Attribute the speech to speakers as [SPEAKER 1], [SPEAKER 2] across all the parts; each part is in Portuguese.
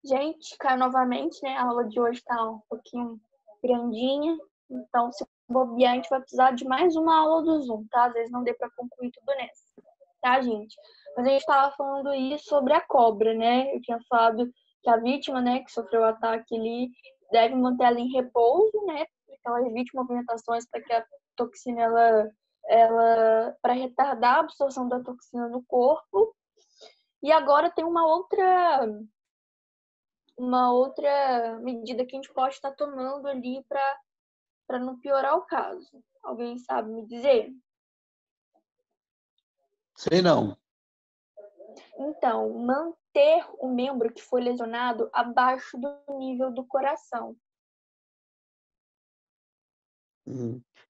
[SPEAKER 1] Gente, caiu novamente, né? A aula de hoje tá um pouquinho grandinha. Então, se bobear, a gente vai precisar de mais uma aula do Zoom, tá? Às vezes não dê para concluir tudo nessa, tá, gente? Mas a gente estava falando aí sobre a cobra, né? Eu tinha falado que a vítima, né, que sofreu o ataque ali, deve manter ela em repouso, né? Porque ela evite movimentações para que a toxina, para retardar a absorção da toxina no corpo. E agora tem uma outra medida que a gente pode estar tomando ali para não piorar o caso. Alguém sabe me dizer?
[SPEAKER 2] Sei não.
[SPEAKER 1] Então, manter o membro que foi lesionado abaixo do nível do coração.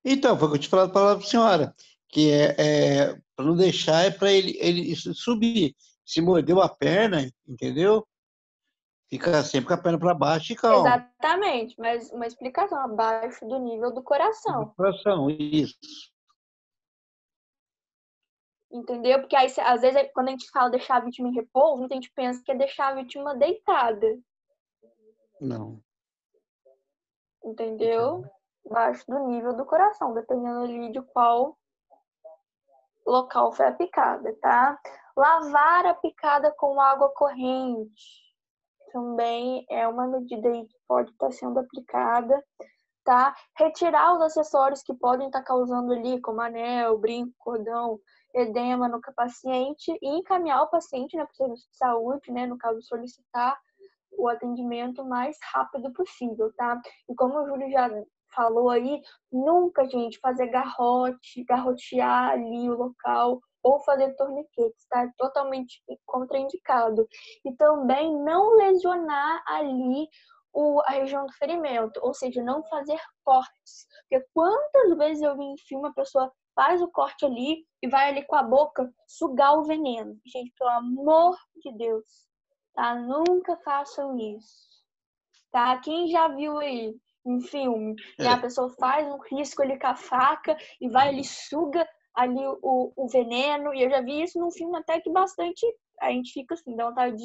[SPEAKER 2] Então, foi o que eu te falado para a senhora, que para não deixar, é para ele subir. Se mordeu a perna, entendeu? Fica sempre com a perna para baixo e calma.
[SPEAKER 1] Exatamente, mas uma explicação abaixo do nível do
[SPEAKER 2] Do
[SPEAKER 1] coração.
[SPEAKER 2] coração, isso.
[SPEAKER 1] Entendeu? Porque aí, às vezes, quando a gente fala deixar a vítima em repouso, muita gente pensa que é deixar a vítima deitada.
[SPEAKER 2] Não.
[SPEAKER 1] Entendeu? Abaixo do nível do coração, dependendo ali de qual local foi a picada, tá? Lavar a picada com água corrente também é uma medida aí que pode estar sendo aplicada, tá? Retirar os acessórios que podem estar causando ali, como anel, brinco, cordão, edema no paciente e encaminhar o paciente, né, para o serviço de saúde, né, no caso solicitar o atendimento mais rápido possível, tá? E como o Júlio já falou aí, nunca, gente, fazer garrotear ali o local ou fazer torniquetes, tá? É totalmente contraindicado. E também não lesionar ali a região do ferimento, ou seja, não fazer cortes. Porque quantas vezes eu vi em filme a pessoa faz o corte ali e vai ali com a boca sugar o veneno. Gente, pelo amor de Deus, tá? Nunca façam isso, tá? Quem já viu aí em filme, né? A
[SPEAKER 2] É.
[SPEAKER 1] pessoa faz um risco ali com a faca e vai ali, suga ali o veneno. E eu já vi isso num filme até que bastante... A gente fica assim, dá vontade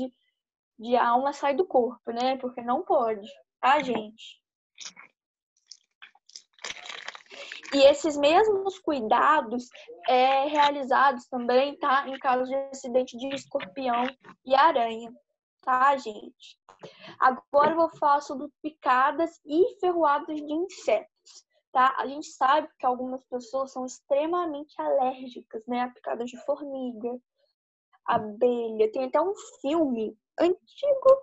[SPEAKER 1] de a alma sair do corpo, né? Porque não pode, tá, gente? E esses mesmos cuidados realizados também, tá? Em caso de acidente de escorpião e aranha, tá, gente? Agora eu vou falar sobre picadas e ferroadas de insetos, tá? A gente sabe que algumas pessoas são extremamente alérgicas, né? A picadas de formiga, abelha. Tem até um filme antigo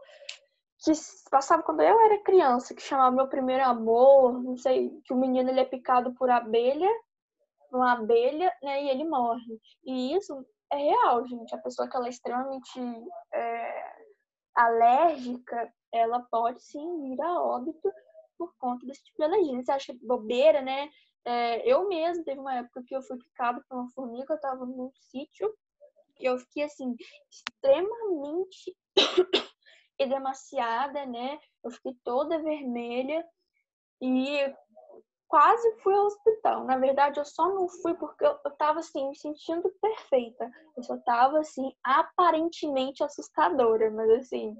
[SPEAKER 1] que passava quando eu era criança, que chamava Meu Primeiro Amor, não sei, que o menino ele é picado por uma abelha, né? E ele morre. E isso é real, gente. A pessoa que ela é extremamente alérgica, ela pode sim vir a óbito por conta desse tipo de alergia. Você acha bobeira, né? Eu mesma, teve uma época que eu fui picada por uma formiga, eu estava num sítio, e eu fiquei, assim, extremamente edemaciada, né? Eu fiquei toda vermelha e quase fui ao hospital. Na verdade, eu só não fui porque eu tava, assim, me sentindo perfeita. Eu só tava, assim, aparentemente assustadora, mas, assim,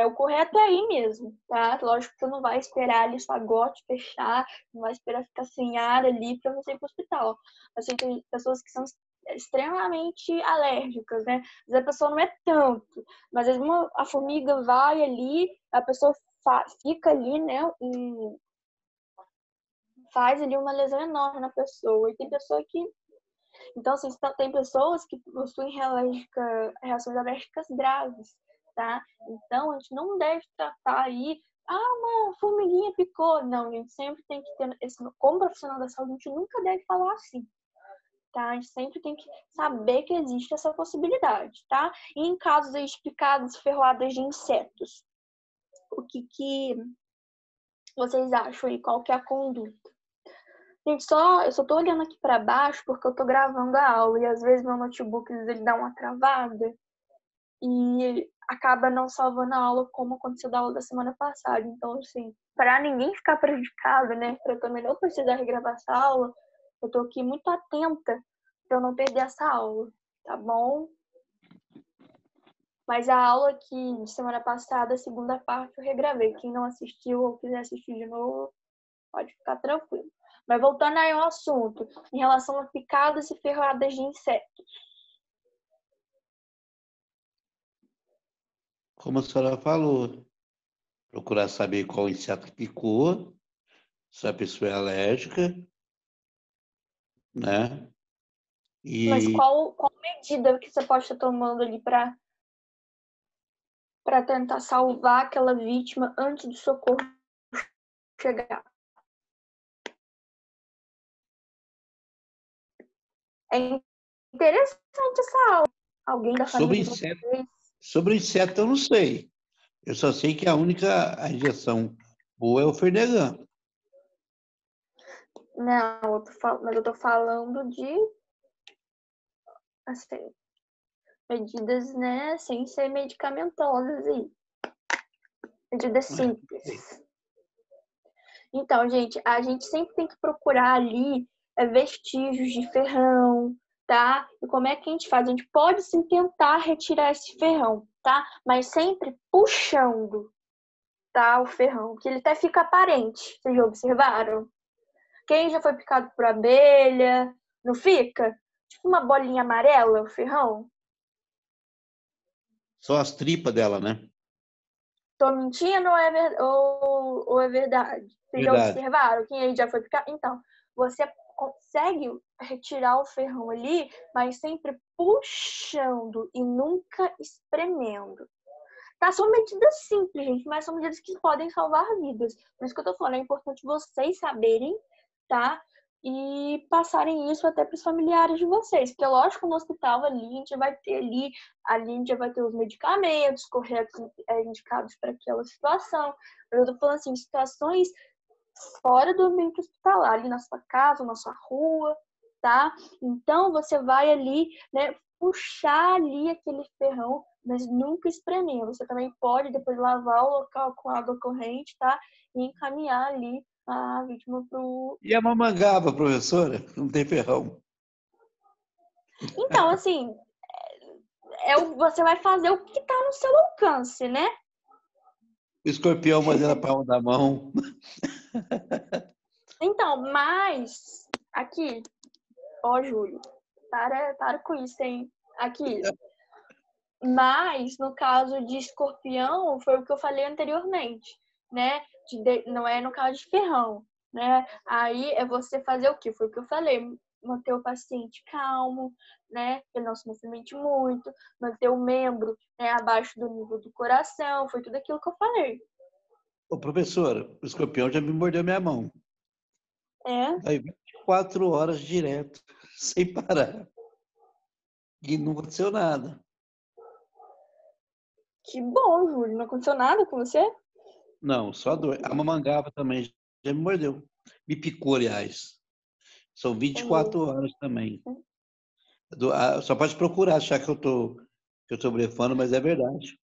[SPEAKER 1] o correto é ir mesmo, tá? Lógico que você não vai esperar ali sua glote fechar, não vai esperar ficar sem ar ali pra você ir pro hospital. Assim, tem pessoas que são extremamente alérgicas, né? Às vezes a pessoa não é tanto, mas às vezes a formiga vai ali, a pessoa fica ali, né? Faz ali uma lesão enorme na pessoa. E tem pessoa que... Então, assim, tem pessoas que possuem reações alérgicas graves, tá? Então, a gente não deve tratar aí, uma formiguinha picou. Não, a gente sempre tem que ter, como profissional da saúde, a gente nunca deve falar assim, tá? A gente sempre tem que saber que existe essa possibilidade, tá? E em casos aí de picadas, ferroadas de insetos, o que vocês acham aí? Qual que é a conduta? Gente, eu só tô olhando aqui para baixo porque eu tô gravando a aula e às vezes meu notebook ele dá uma travada e acaba não salvando a aula como aconteceu da aula da semana passada. Então, assim, para ninguém ficar prejudicado, né, para eu também não precisar regravar essa aula, eu tô aqui muito atenta para eu não perder essa aula, tá bom? Mas a aula aqui de semana passada, a segunda parte, eu regravei. Quem não assistiu ou quiser assistir de novo, pode ficar tranquilo. Mas voltando aí ao assunto, em relação a picadas e ferradas de insetos.
[SPEAKER 2] Como a senhora falou, procurar saber qual inseto que picou, se a pessoa é alérgica, né?
[SPEAKER 1] Mas
[SPEAKER 2] E
[SPEAKER 1] qual medida que você pode estar tomando ali para tentar salvar aquela vítima antes do socorro chegar? É interessante essa aula. Alguém da família de vocês?
[SPEAKER 2] sobre inseto eu não sei. Eu só sei que a única injeção boa é o Fernegan.
[SPEAKER 1] Não, mas eu tô falando de, assim, medidas, né, sem ser medicamentosas aí. Medidas simples. Então, gente, a gente sempre tem que procurar ali vestígios de ferrão, tá? E como é que a gente faz? A gente pode sim tentar retirar esse ferrão, tá? Mas sempre puxando, tá? O ferrão, que ele até fica aparente. Vocês já observaram? Quem já foi picado por abelha, não fica? Tipo uma bolinha amarela, o ferrão.
[SPEAKER 2] Só as tripas dela, né?
[SPEAKER 1] Tô mentindo ou é verdade? Vocês já
[SPEAKER 2] Verdade.
[SPEAKER 1] observaram? Quem aí já foi picado? Então, você consegue retirar o ferrão ali, mas sempre puxando e nunca espremendo. Tá? São medidas simples, gente, mas são medidas que podem salvar vidas. Por isso que eu tô falando, é importante vocês saberem, tá? E passarem isso até para os familiares de vocês. Porque, lógico, no hospital ali, a gente vai ter ali a gente vai ter os medicamentos corretos, indicados para aquela situação. Eu tô falando assim, situações fora do ambiente hospitalar, ali na sua casa, na sua rua, tá? Então, você vai ali, né, puxar ali aquele ferrão, mas nunca espremer. Você também pode depois lavar o local com água corrente, tá? E encaminhar ali a vítima pro...
[SPEAKER 2] E a mamangava, professora? Não tem ferrão.
[SPEAKER 1] Então, assim, você vai fazer o que tá no seu alcance, né?
[SPEAKER 2] O escorpião mordendo a palma da mão.
[SPEAKER 1] Então, mas aqui, ó, Júlio, para com isso, hein? Aqui. Mas no caso de escorpião, foi o que eu falei anteriormente, né? Não é no caso de ferrão, né? Aí é você fazer o quê? Foi o que eu falei, manter o paciente calmo, né? Que não se movimente muito, manter o membro, né, abaixo do nível do coração, foi tudo aquilo que eu falei.
[SPEAKER 2] Ô, professora, o escorpião já me mordeu minha mão.
[SPEAKER 1] É,
[SPEAKER 2] Daí 24 horas direto, sem parar. E não aconteceu nada.
[SPEAKER 1] que bom, Júlio, não aconteceu nada com você?
[SPEAKER 2] Não, só dor. A mamangava também já me mordeu. Me picou, aliás. São
[SPEAKER 1] Entendi.
[SPEAKER 2] 24 horas também. Só pode procurar, achar que eu tô blefando, mas é verdade.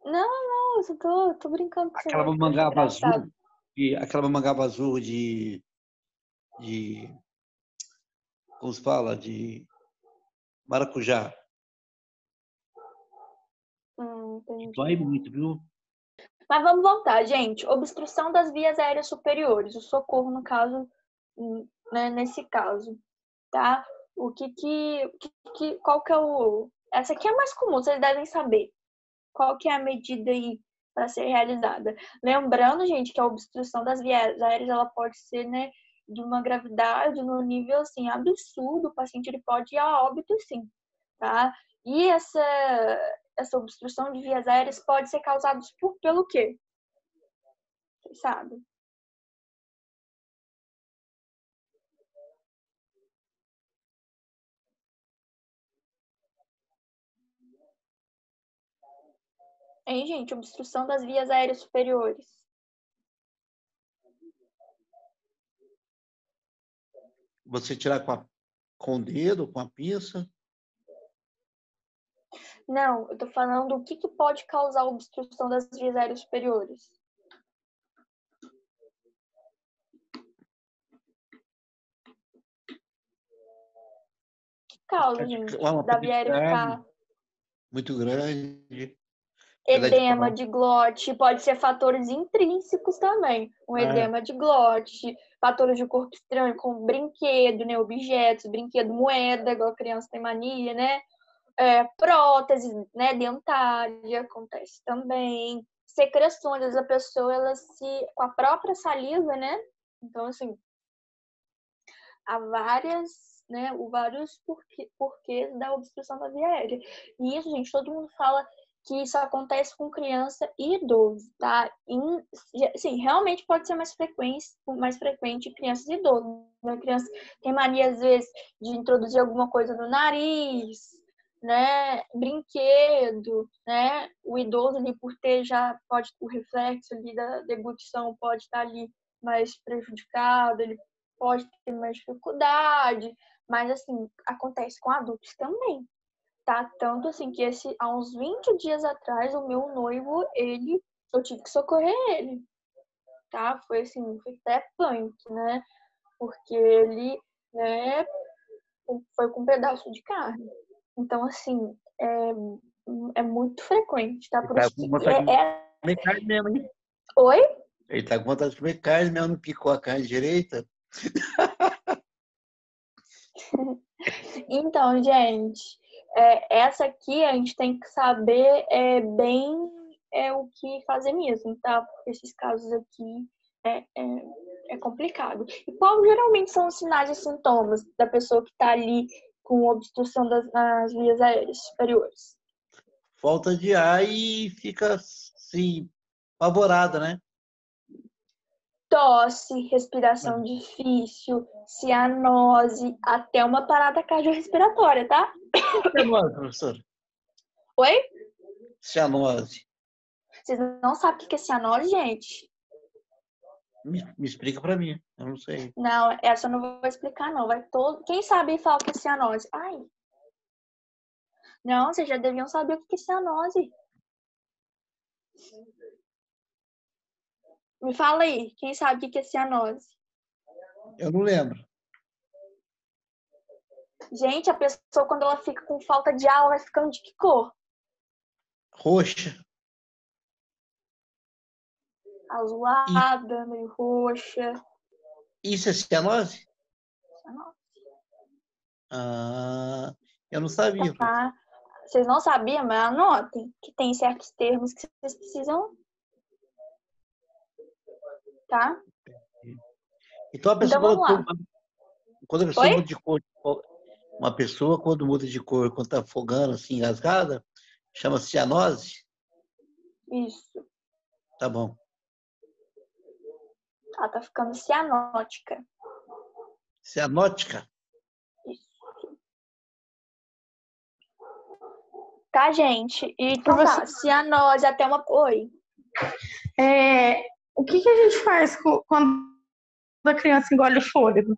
[SPEAKER 1] Não, não, eu só tô brincando com você
[SPEAKER 2] Aquela
[SPEAKER 1] mesmo, porque eu achei
[SPEAKER 2] mamangava
[SPEAKER 1] engraçado.
[SPEAKER 2] azul, aquela mamangava azul como se fala, de maracujá. Dói
[SPEAKER 1] Entendi.
[SPEAKER 2] muito, viu?
[SPEAKER 1] Mas vamos voltar, gente. Obstrução das vias aéreas superiores, o socorro, no caso, né, nesse caso, tá? Qual que é o... Essa aqui é mais comum, vocês devem saber. Qual que é a medida aí para ser realizada? Lembrando, gente, que a obstrução das vias aéreas, ela pode ser, né, de uma gravidade no nível, assim, absurdo. O paciente, ele pode ir a óbito, sim, tá? E essa obstrução de vias aéreas pode ser causada pelo quê? Vocês sabem? Hein, gente? Obstrução das vias aéreas superiores.
[SPEAKER 2] Você tirar com o dedo, com a pinça.
[SPEAKER 1] Não, eu tô falando o que pode causar obstrução das vias aéreas superiores. Que causa, gente?
[SPEAKER 2] Uma
[SPEAKER 1] Da via aérea
[SPEAKER 2] pedicard
[SPEAKER 1] ficar...
[SPEAKER 2] muito grande. Pedra de
[SPEAKER 1] Edema
[SPEAKER 2] pau.
[SPEAKER 1] de glote, pode ser fatores intrínsecos também. Um
[SPEAKER 2] É.
[SPEAKER 1] edema de glote, fatores de corpo estranho, como brinquedo, né? Objetos, brinquedo moeda, igual a criança tem mania, né? Prótese, né? Dentária, acontece também. Secreções, às vezes a pessoa, ela se... com a própria saliva, né? Então, assim, há vários porquês da obstrução da via aérea. E isso, gente, todo mundo fala que isso acontece com criança e idoso, tá? Sim, realmente pode ser mais frequente em crianças e idosos. A criança tem mania, às vezes, de introduzir alguma coisa no nariz, né? Brinquedo, né? O idoso ali, por ter o reflexo ali da deglutição pode estar ali mais prejudicado, ele pode ter mais dificuldade, mas assim, acontece com adultos também, tá? Tanto assim que há uns 20 dias atrás, o meu noivo, eu tive que socorrer ele, tá? Foi assim, foi até punk, né? Porque ele, né, foi com um pedaço de carne. Então, assim, é muito frequente, tá?
[SPEAKER 2] Ele
[SPEAKER 1] Por
[SPEAKER 2] tá
[SPEAKER 1] isso
[SPEAKER 2] com
[SPEAKER 1] que
[SPEAKER 2] vontade de comer carne mesmo, hein?
[SPEAKER 1] Oi?
[SPEAKER 2] Ele tá com vontade de comer carne mesmo, não picou a carne direita.
[SPEAKER 1] Então, gente, essa aqui a gente tem que saber bem o que fazer mesmo, tá? Porque esses casos aqui é complicado. E qual geralmente são os sinais e sintomas da pessoa que está ali com obstrução nas vias aéreas superiores?
[SPEAKER 2] Falta de ar e fica assim, apavorada, né?
[SPEAKER 1] Tosse, respiração difícil, cianose, até uma parada cardiorrespiratória, tá?
[SPEAKER 2] Cianose, professor.
[SPEAKER 1] Oi?
[SPEAKER 2] Cianose.
[SPEAKER 1] Vocês não sabem o que é cianose, gente?
[SPEAKER 2] Me explica pra mim. Eu não sei.
[SPEAKER 1] Não, essa eu não vou explicar, não. Vai todo. Quem sabe fala o que é cianose? Ai, não, vocês já deviam saber o que é cianose. Me fala aí, quem sabe o que é cianose?
[SPEAKER 2] Eu não lembro.
[SPEAKER 1] Gente, a pessoa, quando ela fica com falta de ar, ela vai ficando de que cor?
[SPEAKER 2] Roxa. E
[SPEAKER 1] Azulada, meio roxa.
[SPEAKER 2] isso é cianose?
[SPEAKER 1] Cianose,
[SPEAKER 2] Ah, eu não sabia, professor.
[SPEAKER 1] tá? Vocês não sabiam, mas anotem que tem certos termos que vocês precisam, tá?
[SPEAKER 2] Então a
[SPEAKER 1] Então
[SPEAKER 2] pessoa,
[SPEAKER 1] vamos lá.
[SPEAKER 2] quando a pessoa
[SPEAKER 1] Oi?
[SPEAKER 2] muda de cor, uma pessoa quando muda de cor, quando está afogando, assim, engasgada, chama cianose?
[SPEAKER 1] Isso.
[SPEAKER 2] Tá bom.
[SPEAKER 1] Ela tá ficando cianótica.
[SPEAKER 2] Cianótica?
[SPEAKER 1] Isso. Tá, gente? Então
[SPEAKER 3] Professor,
[SPEAKER 1] tá, cianose até uma. Oi.
[SPEAKER 3] o que a gente faz quando a criança engole o fôlego?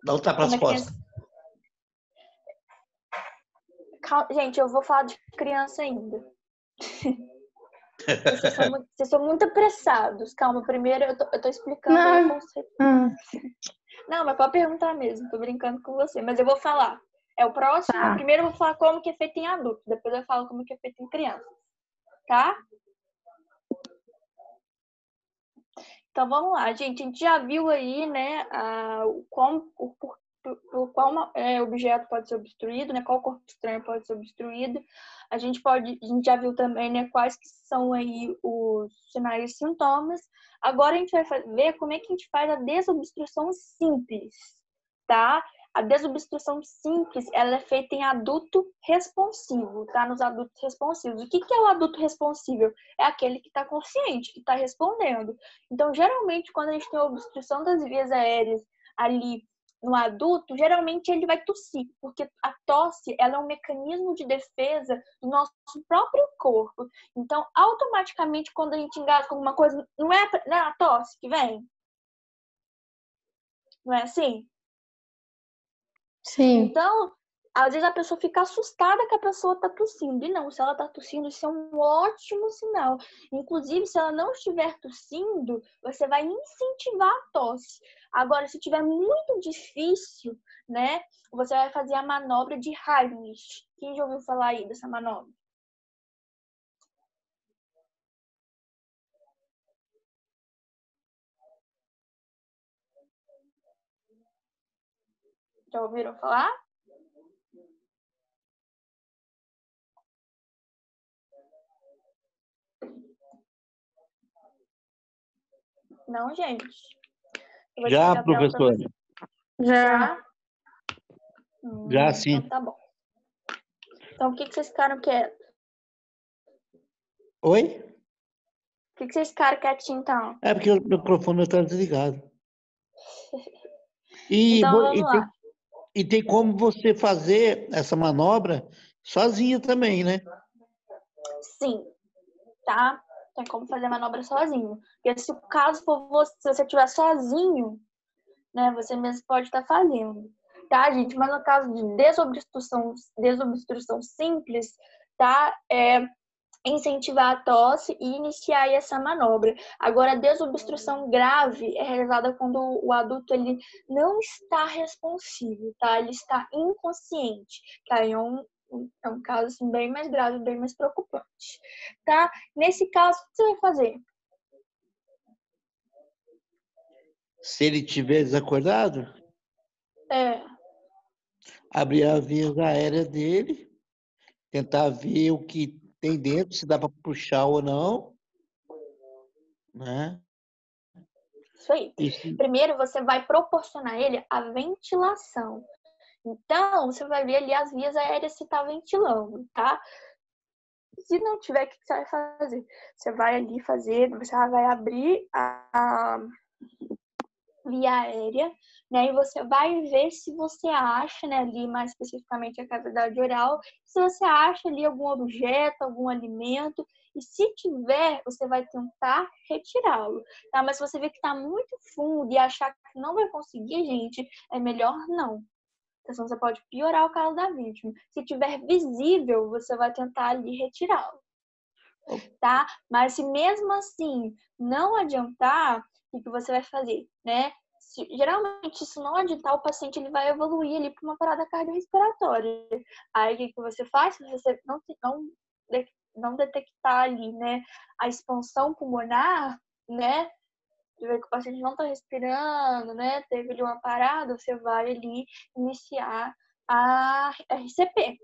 [SPEAKER 2] Dá um tapa
[SPEAKER 1] Quando
[SPEAKER 2] nas
[SPEAKER 1] a criança.
[SPEAKER 2] costas.
[SPEAKER 1] Gente, eu vou falar de criança ainda. Vocês são muito apressados. Calma, primeiro eu tô explicando aí o
[SPEAKER 3] Não.
[SPEAKER 1] conceito. Não, mas pode perguntar mesmo, tô brincando com você. Mas eu vou falar. O próximo,
[SPEAKER 3] Tá.
[SPEAKER 1] primeiro eu vou falar como que é feito em adulto, depois eu falo como que é feito em criança. Tá? Então vamos lá, gente. A gente já viu aí, né, qual objeto pode ser obstruído, né? Qual corpo estranho pode ser obstruído. A gente já viu também, né, quais que são aí os sinais e sintomas. Agora a gente vai ver como é que a gente faz a desobstrução simples, tá? A desobstrução simples, ela é feita em adulto responsivo, tá? Nos adultos responsivos. O que é o adulto responsivo? É aquele que está consciente, que está respondendo. Então, geralmente, quando a gente tem a obstrução das vias aéreas ali no adulto, geralmente ele vai tossir, porque a tosse, ela é um mecanismo de defesa do nosso próprio corpo. Então, automaticamente, quando a gente engasga com alguma coisa, não é a tosse que vem? Não é assim?
[SPEAKER 3] Sim.
[SPEAKER 1] Então, às vezes a pessoa fica assustada que a pessoa está tossindo. E não, se ela está tossindo, isso é um ótimo sinal. Inclusive, se ela não estiver tossindo, você vai incentivar a tosse. Agora, se estiver muito difícil, né, você vai fazer a manobra de Heimlich. Quem já ouviu falar aí dessa manobra? Já ouviram falar? Não, gente. Eu vou
[SPEAKER 2] Já,
[SPEAKER 1] explicar pra ela pra
[SPEAKER 2] professora.
[SPEAKER 1] você.
[SPEAKER 3] Já.
[SPEAKER 2] Já sim.
[SPEAKER 1] Então tá bom. Então, por que vocês ficaram quietos?
[SPEAKER 2] Oi?
[SPEAKER 1] Por que vocês ficaram quietinhos, então?
[SPEAKER 2] É porque o microfone está desligado. E,
[SPEAKER 1] Então, vamos lá.
[SPEAKER 2] e tem como você fazer essa manobra sozinha também, né?
[SPEAKER 1] Sim, tá? Tem como fazer a manobra sozinho. Porque se o caso for você, se você estiver sozinho, né, você mesmo pode estar fazendo. Tá, gente? Mas no caso de desobstrução simples, tá? Incentivar a tosse e iniciar aí essa manobra. Agora, a desobstrução grave é realizada quando o adulto ele não está responsivo, tá? Ele está inconsciente, tá? É um caso assim, bem mais grave, bem mais preocupante, tá? Nesse caso, o que você vai fazer?
[SPEAKER 2] Se ele estiver desacordado, abrir a via aérea dele, tentar ver o que tem dentro, se dá para puxar ou não, né?
[SPEAKER 1] Isso aí.
[SPEAKER 2] Isso.
[SPEAKER 1] Primeiro, você vai proporcionar a ele a ventilação. Então, você vai ver ali as vias aéreas se está ventilando, tá? Se não tiver, o que você vai fazer? Você vai ali fazer, você vai abrir a via aérea, né? E você vai ver se você acha, né, ali mais especificamente a cavidade oral, se você acha ali algum objeto, algum alimento, e se tiver, você vai tentar retirá-lo, tá? Mas se você vê que está muito fundo e achar que não vai conseguir, gente, é melhor não. Senão você pode piorar o caso da vítima. Se tiver visível, você vai tentar ali retirá-lo, tá? Mas se mesmo assim não adiantar, o que você vai fazer, né? Geralmente, se não adiantar, o paciente ele vai evoluir ali para uma parada cardiorrespiratória. Aí, o que você faz? Se você não detectar ali, né, a expansão pulmonar, né, de ver que o paciente não está respirando, né, teve ali uma parada, você vai ali iniciar a RCP,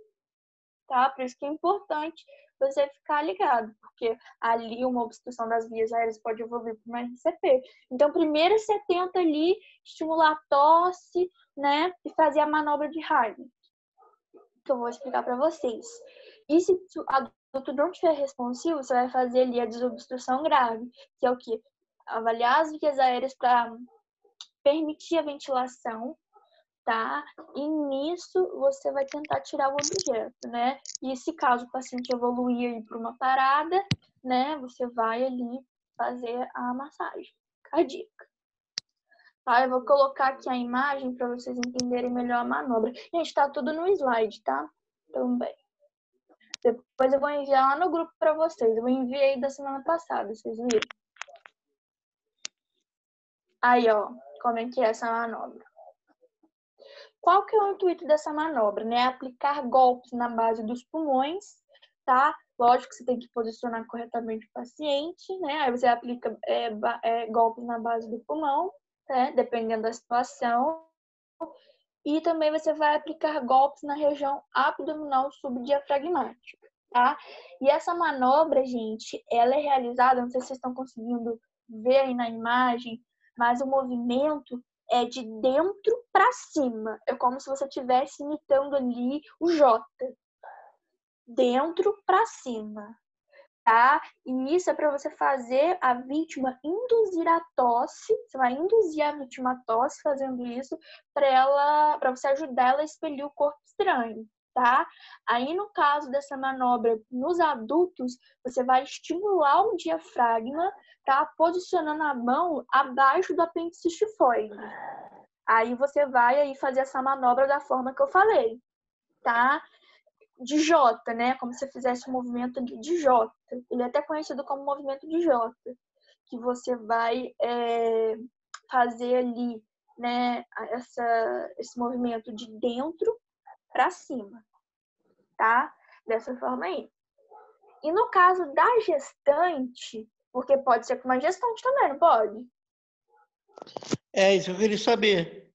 [SPEAKER 1] tá? Por isso que é importante você ficar ligado, porque ali uma obstrução das vias aéreas pode evoluir para uma RCP. Então, primeiro você tenta ali estimular a tosse, né, e fazer a manobra de Harvey, que eu vou explicar para vocês. E se o adulto não estiver responsivo, você vai fazer ali a desobstrução grave, que é o quê? Avaliar as vias aéreas para permitir a ventilação, tá? E nisso você vai tentar tirar o objeto, né? E se caso o paciente evoluir para uma parada, né? Você vai ali fazer a massagem cardíaca. Tá? Eu vou colocar aqui a imagem para vocês entenderem melhor a manobra. Gente, tá tudo no slide, tá? Também. Depois eu vou enviar lá no grupo para vocês. Eu enviei da semana passada, vocês viram? Aí, ó, como é que é essa manobra? Qual que é o intuito dessa manobra, né? Aplicar golpes na base dos pulmões, tá? Lógico que você tem que posicionar corretamente o paciente, né? Aí você aplica golpes na base do pulmão, né? Dependendo da situação. E também você vai aplicar golpes na região abdominal subdiafragmática, tá? E essa manobra, gente, ela é realizada, não sei se vocês estão conseguindo ver aí na imagem, mas o movimento é de dentro para cima. É como se você estivesse imitando ali o J. Dentro para cima, tá? E isso é para você fazer a vítima induzir a tosse. Você vai induzir a vítima a tosse fazendo isso para você ajudar ela a expelir o corpo estranho, tá? Aí no caso dessa manobra nos adultos, você vai estimular o diafragma, tá? Posicionando a mão abaixo do apêndice xifoide. Aí você vai aí fazer essa manobra da forma que eu falei, tá? De J, né? Como se fizesse um movimento de J. Ele é até conhecido como movimento de J, que você vai fazer ali, né? Esse movimento de dentro para cima, tá? Dessa forma aí. E no caso da gestante, porque pode ser com uma gestante também, não pode?
[SPEAKER 2] É isso que eu queria saber.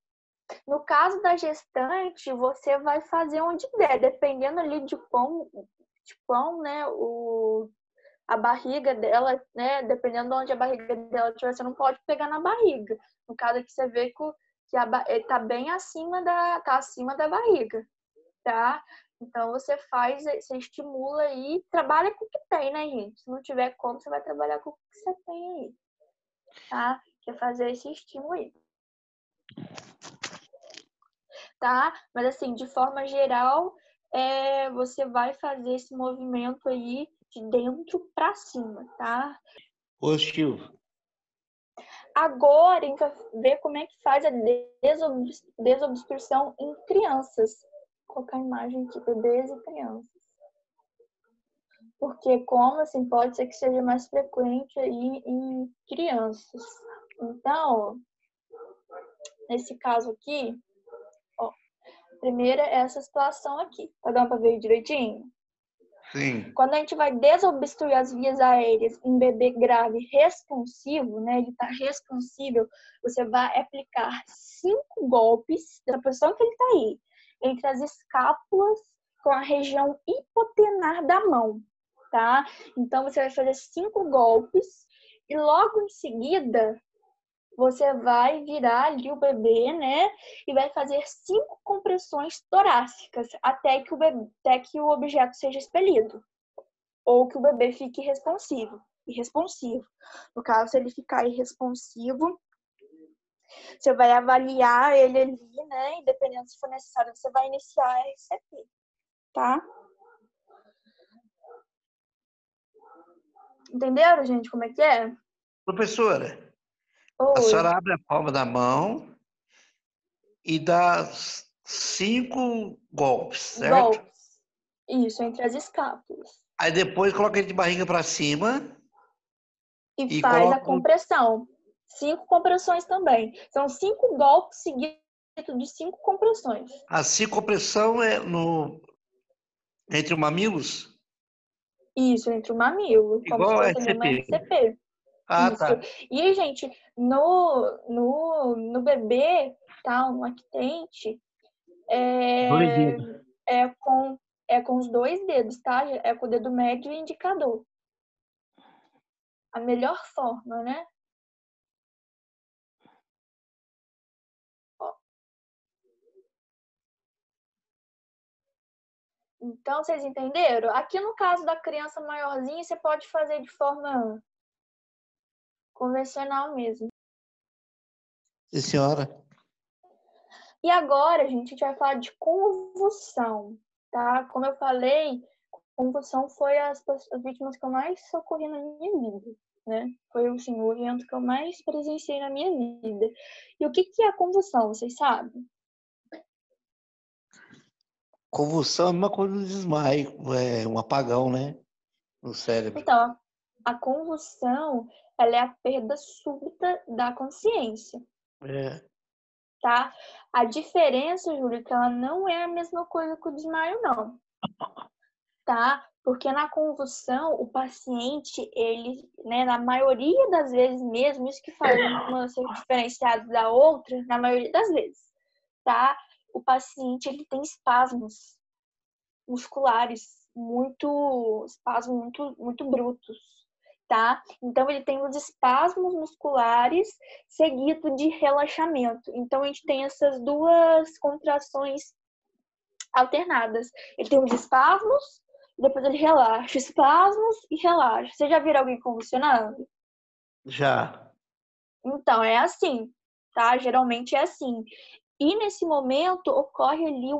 [SPEAKER 1] No caso da gestante, você vai fazer onde der, dependendo ali de quão, né, a barriga dela, né, dependendo de onde a barriga dela estiver, você não pode pegar na barriga. No caso aqui, você vê que tá bem acima da barriga, tá? Então, você estimula aí, trabalha com o que tem, né, gente? Se não tiver como, você vai trabalhar com o que você tem aí, tá? Que é fazer esse estímulo aí. Tá? Mas assim, de forma geral, você vai fazer esse movimento aí de dentro para cima, tá?
[SPEAKER 2] Positivo.
[SPEAKER 1] Agora, a gente vai ver como é que faz a desobstrução em crianças. Vou colocar a imagem aqui, bebês e crianças. Porque como, assim, pode ser que seja mais frequente aí em crianças. Então, nesse caso aqui, primeiro é essa situação aqui. Tá dando para ver direitinho?
[SPEAKER 2] Sim.
[SPEAKER 1] Quando a gente vai desobstruir as vias aéreas em bebê grave responsivo, né? Ele está responsível, você vai aplicar 5 golpes da posição que ele está aí, entre as escápulas com a região hipotenar da mão, tá? Então, você vai fazer 5 golpes e logo em seguida você vai virar ali o bebê, né? E vai fazer 5 compressões torácicas até que o objeto seja expelido. Ou que o bebê fique irresponsivo. No caso, se ele ficar irresponsivo, você vai avaliar ele ali, né? E dependendo se for necessário, você vai iniciar a RCP, tá? Entenderam, gente, como é que é?
[SPEAKER 2] Professora, a
[SPEAKER 1] Oi.
[SPEAKER 2] senhora abre a palma da mão e dá 5 golpes, certo?
[SPEAKER 1] Golpes. Isso, entre as escápulas.
[SPEAKER 2] Aí depois coloca ele de barriga para cima
[SPEAKER 1] E
[SPEAKER 2] e
[SPEAKER 1] faz a
[SPEAKER 2] coloca.
[SPEAKER 1] compressão. 5 compressões também. São 5 golpes seguidos de 5 compressões.
[SPEAKER 2] A compressão é entre os mamilos?
[SPEAKER 1] Isso, entre o mamilo, como se
[SPEAKER 2] Igual a
[SPEAKER 1] fosse ali uma
[SPEAKER 2] SCP.
[SPEAKER 1] RCP.
[SPEAKER 2] Ah,
[SPEAKER 1] Isso.
[SPEAKER 2] tá.
[SPEAKER 1] E, gente, no bebê, tá, um lactente,
[SPEAKER 2] Dois
[SPEAKER 1] é,
[SPEAKER 2] dedos.
[SPEAKER 1] é, com, é com os 2 dedos, tá? É com o dedo médio e indicador. A melhor forma, né? Ó. Então, vocês entenderam? Aqui no caso da criança maiorzinha, você pode fazer de forma convencional mesmo.
[SPEAKER 2] Sim, senhora.
[SPEAKER 1] E agora, gente, a gente vai falar de convulsão, tá? Como eu falei, convulsão foi as vítimas que eu mais socorri na minha vida, né? Foi assim, o evento que eu mais presenciei na minha vida. E o que é a convulsão, vocês sabem?
[SPEAKER 2] Convulsão é uma coisa do desmaio, é um apagão, né? No cérebro.
[SPEAKER 1] Então, a convulsão, ela é a perda súbita da consciência,
[SPEAKER 2] É.
[SPEAKER 1] tá? A diferença, Júlio, é que ela não é a mesma coisa que o desmaio, não, tá? Porque na convulsão, o paciente, ele, né, na maioria das vezes mesmo, isso que faz uma ser diferenciada da outra, na maioria das vezes, tá? O paciente, ele tem espasmos musculares espasmos muito brutos, tá? Então, ele tem os espasmos musculares seguido de relaxamento. Então, a gente tem essas duas contrações alternadas. Ele tem os espasmos, depois ele relaxa. Espasmos e relaxa. Você já viu alguém convulsionando?
[SPEAKER 2] Já.
[SPEAKER 1] Então, é assim, tá? Geralmente é assim. E nesse momento ocorre ali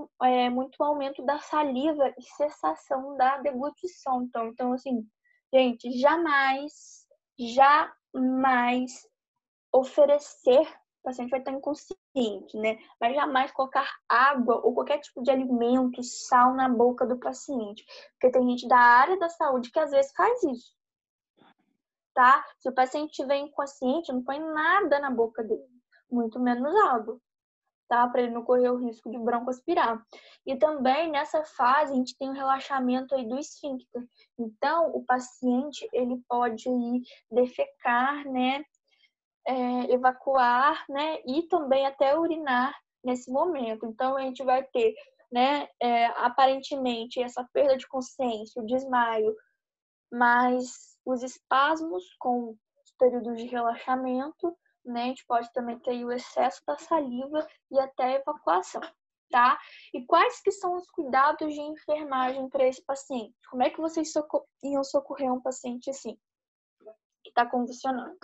[SPEAKER 1] muito aumento da saliva e cessação da deglutição. Então assim, gente, jamais oferecer, o paciente vai estar inconsciente, né? Mas jamais colocar água ou qualquer tipo de alimento, sal na boca do paciente. Porque tem gente da área da saúde que às vezes faz isso, tá? Se o paciente estiver inconsciente, não põe nada na boca dele, muito menos água, tá? Para ele não correr o risco de broncoaspirar. E também nessa fase a gente tem um relaxamento aí do esfíncter. Então o paciente ele pode ir defecar, né? Evacuar, né? E também até urinar nesse momento. Então, a gente vai ter, né, aparentemente, essa perda de consciência, o desmaio, mas os espasmos com os períodos de relaxamento, né, a gente pode também ter o excesso da saliva e até a evacuação, tá? E quais que são os cuidados de enfermagem para esse paciente? Como é que vocês iam socorrer um paciente assim, que está convulsionando?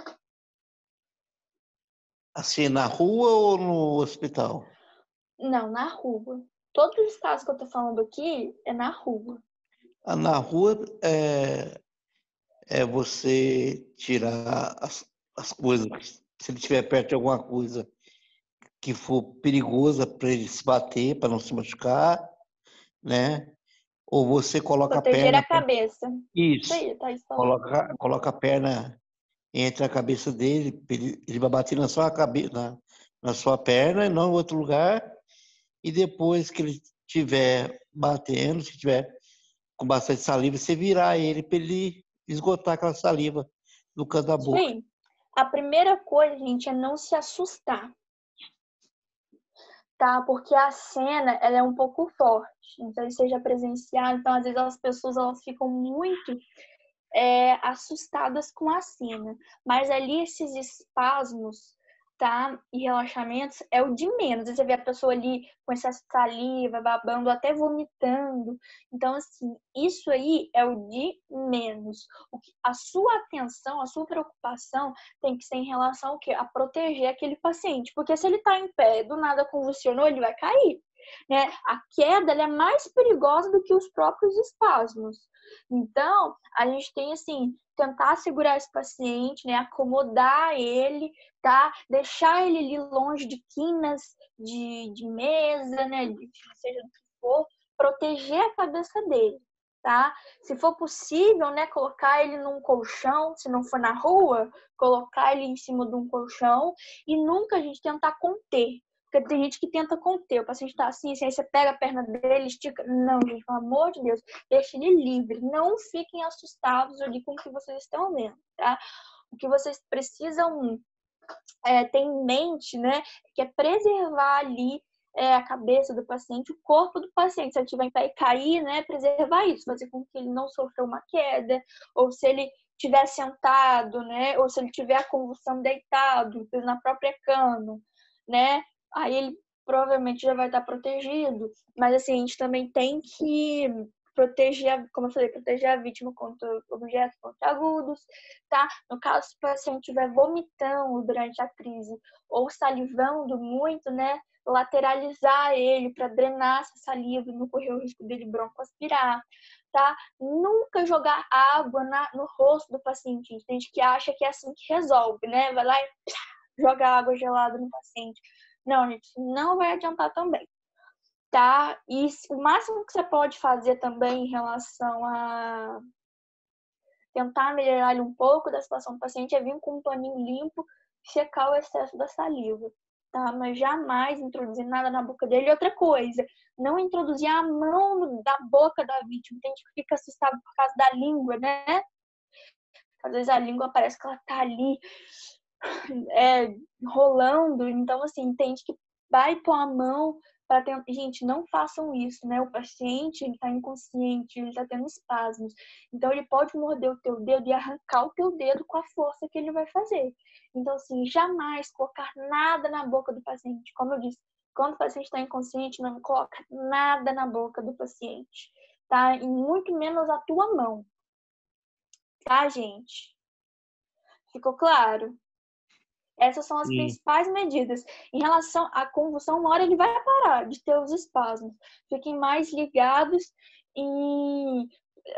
[SPEAKER 2] Assim, na rua ou no hospital?
[SPEAKER 1] Não, na rua. Todos os casos que eu tô falando aqui é na rua.
[SPEAKER 2] Na rua é você tirar as coisas. Se ele estiver perto de alguma coisa que for perigosa para ele se bater, para não se machucar, né? Ou você coloca a
[SPEAKER 1] Proteger
[SPEAKER 2] perna.
[SPEAKER 1] a cabeça. Isso
[SPEAKER 2] Isso.
[SPEAKER 1] aí, tá isso falando.
[SPEAKER 2] Coloca a perna entre a cabeça dele, ele vai bater na sua cabeça, na sua perna, e não em outro lugar. E depois que ele estiver batendo, se tiver com bastante saliva, você virar ele para ele esgotar aquela saliva no canto da
[SPEAKER 1] Isso
[SPEAKER 2] boca.
[SPEAKER 1] aí. A primeira coisa, gente, é não se assustar, tá? Porque a cena, ela é um pouco forte. Não sei se você já presenciaram, então às vezes as pessoas elas ficam muito assustadas com a cena. Mas ali esses espasmos, tá? E relaxamentos é o de menos. Você vê a pessoa ali com excesso de saliva, babando, até vomitando. Então, assim, isso aí é o de menos. A sua atenção, a sua preocupação tem que ser em relação ao quê? A proteger aquele paciente. Porque se ele tá em pé, do nada convulsionou, ele vai cair. Né? A queda ela é mais perigosa do que os próprios espasmos. Então, a gente tem, assim, tentar segurar esse paciente, né? Acomodar ele, tá? Deixar ele ali longe de quinas, de mesa, né? Seja do que for, proteger a cabeça dele, tá? Se for possível, né? Colocar ele num colchão, se não for na rua, colocar ele em cima de um colchão e nunca a gente tentar conter. Porque tem gente que tenta conter, o paciente tá assim, aí você pega a perna dele, estica. Não, gente, pelo amor de Deus, deixe ele livre. Não fiquem assustados ali com o que vocês estão vendo, tá? O que vocês precisam ter em mente, né, que é preservar ali a cabeça do paciente, o corpo do paciente. Se ele tiver em pé e cair, né, preservar isso, fazer com que ele não sofra uma queda, ou se ele estiver sentado, né, ou se ele tiver a convulsão deitado, na própria cama, né, aí ele provavelmente já vai estar protegido. Mas assim, a gente também tem que proteger, como eu falei, proteger a vítima contra objetos pontiagudos, tá? No caso, se o paciente estiver vomitando durante a crise ou salivando muito, né? Lateralizar ele para drenar essa saliva e não correr o risco dele broncoaspirar, tá? Nunca jogar água no rosto do paciente. Tem gente que acha que é assim que resolve, né? Vai lá e joga água gelada no paciente. Não, gente, não vai adiantar também, tá? E o máximo que você pode fazer também em relação a tentar melhorar ele um pouco da situação do paciente é vir com um paninho limpo e secar o excesso da saliva, tá? Mas jamais introduzir nada na boca dele. E outra coisa, não introduzir a mão da boca da vítima. Tem gente que fica assustado por causa da língua, né? Às vezes a língua parece que ela tá ali rolando. Então, assim, tem gente que vai pôr a mão para ter... Gente, não façam isso, né? O paciente, ele tá inconsciente, ele tá tendo espasmos. Então, ele pode morder o teu dedo e arrancar o teu dedo com a força que ele vai fazer. Então, assim, jamais colocar nada na boca do paciente. Como eu disse, quando o paciente está inconsciente, não coloca nada na boca do paciente, tá? E muito menos a tua mão. Tá, gente? Ficou claro? Essas são as
[SPEAKER 2] Sim.
[SPEAKER 1] principais medidas. Em relação à convulsão, uma hora ele vai parar de ter os espasmos. Fiquem mais ligados em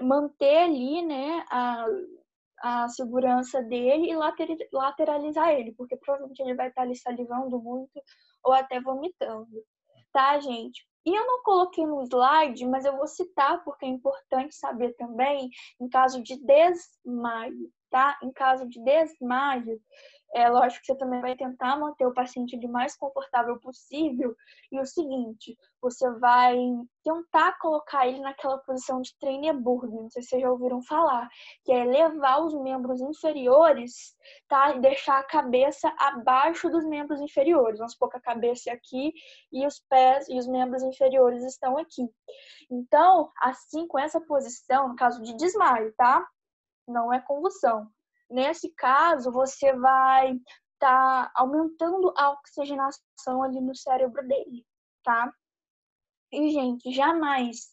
[SPEAKER 1] manter ali, né, a segurança dele e lateralizar ele, porque provavelmente ele vai estar ali salivando muito ou até vomitando. Tá, gente? E eu não coloquei no slide, mas eu vou citar porque é importante saber também em caso de desmaio. tá? Em caso de desmaio, é lógico que você também vai tentar manter o paciente o mais confortável possível. E o seguinte, você vai tentar colocar ele naquela posição de Traineburg, não sei se vocês já ouviram falar, que é levar os membros inferiores, tá? E deixar a cabeça abaixo dos membros inferiores. Vamos supor que a cabeça é aqui e os pés e os membros inferiores estão aqui. Então, assim, com essa posição, no caso de desmaio, tá? Não é convulsão. Nesse caso, você vai estar aumentando a oxigenação ali no cérebro dele, tá? E, gente, jamais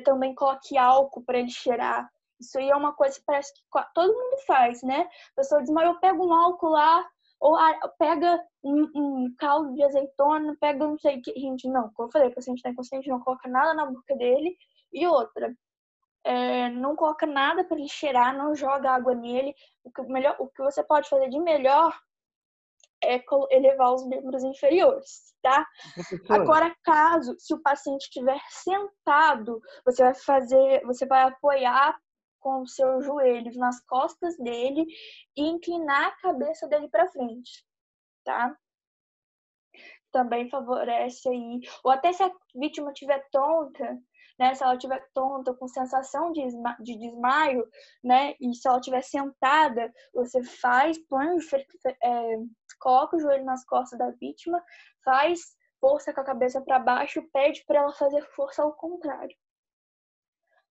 [SPEAKER 1] também coloque álcool para ele cheirar. Isso aí é uma coisa que parece que todo mundo faz, né? A pessoa desmaiou, pega um álcool lá, ou pega um caldo de azeitona, pega não sei o que. Gente, não, como eu falei, o paciente está inconsciente, não coloca nada na boca dele. E outra, não coloca nada para ele cheirar, não joga água nele. O que você pode fazer de melhor é elevar os membros inferiores, tá?
[SPEAKER 2] Professora,
[SPEAKER 1] Agora, se o paciente estiver sentado, você vai apoiar com os seus joelhos nas costas dele e inclinar a cabeça dele para frente, tá? Também favorece aí. Ou até se a vítima estiver tonta, né? Se ela estiver tonta, com sensação de desmaio, né? E se ela estiver sentada, você coloca o joelho nas costas da vítima, faz força com a cabeça para baixo, pede para ela fazer força ao contrário.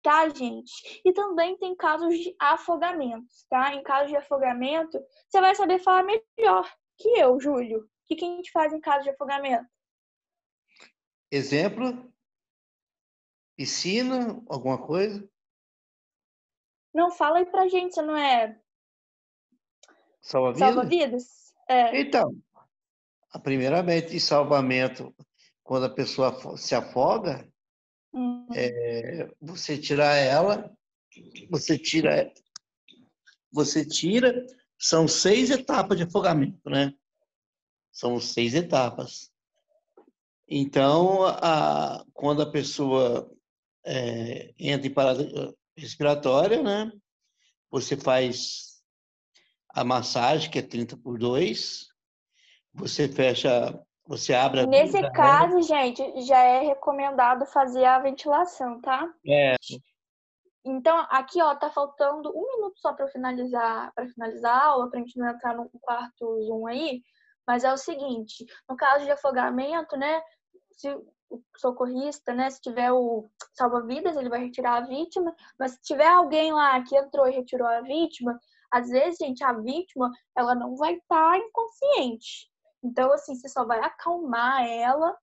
[SPEAKER 1] Tá, gente? E também tem casos de afogamento, tá? Em caso de afogamento, você vai saber falar melhor que eu, Júlio. O que a gente faz em caso de afogamento?
[SPEAKER 2] exemplo, piscina, alguma coisa?
[SPEAKER 1] Não, fala aí pra gente, você não é
[SPEAKER 2] Salva-vidas?
[SPEAKER 1] salva-vidas?
[SPEAKER 2] Então, primeiramente, de salvamento, quando a pessoa se afoga, você tira ela, são 6 etapas de afogamento, né? São 6 etapas. Então, quando a pessoa entra em parada respiratória, né? Você faz a massagem, que é 30x2, você abre a
[SPEAKER 1] Nesse caso, gente, já é recomendado fazer a ventilação, tá? Então, aqui, ó, tá faltando 1 minuto só para finalizar a aula, pra gente não entrar no quarto Zoom aí. Mas é o seguinte, no caso de afogamento, né, se o socorrista, né, se tiver o salva-vidas, ele vai retirar a vítima, mas se tiver alguém lá que entrou e retirou a vítima, às vezes, gente, a vítima, ela não vai estar inconsciente. Então, assim, você só vai acalmar ela,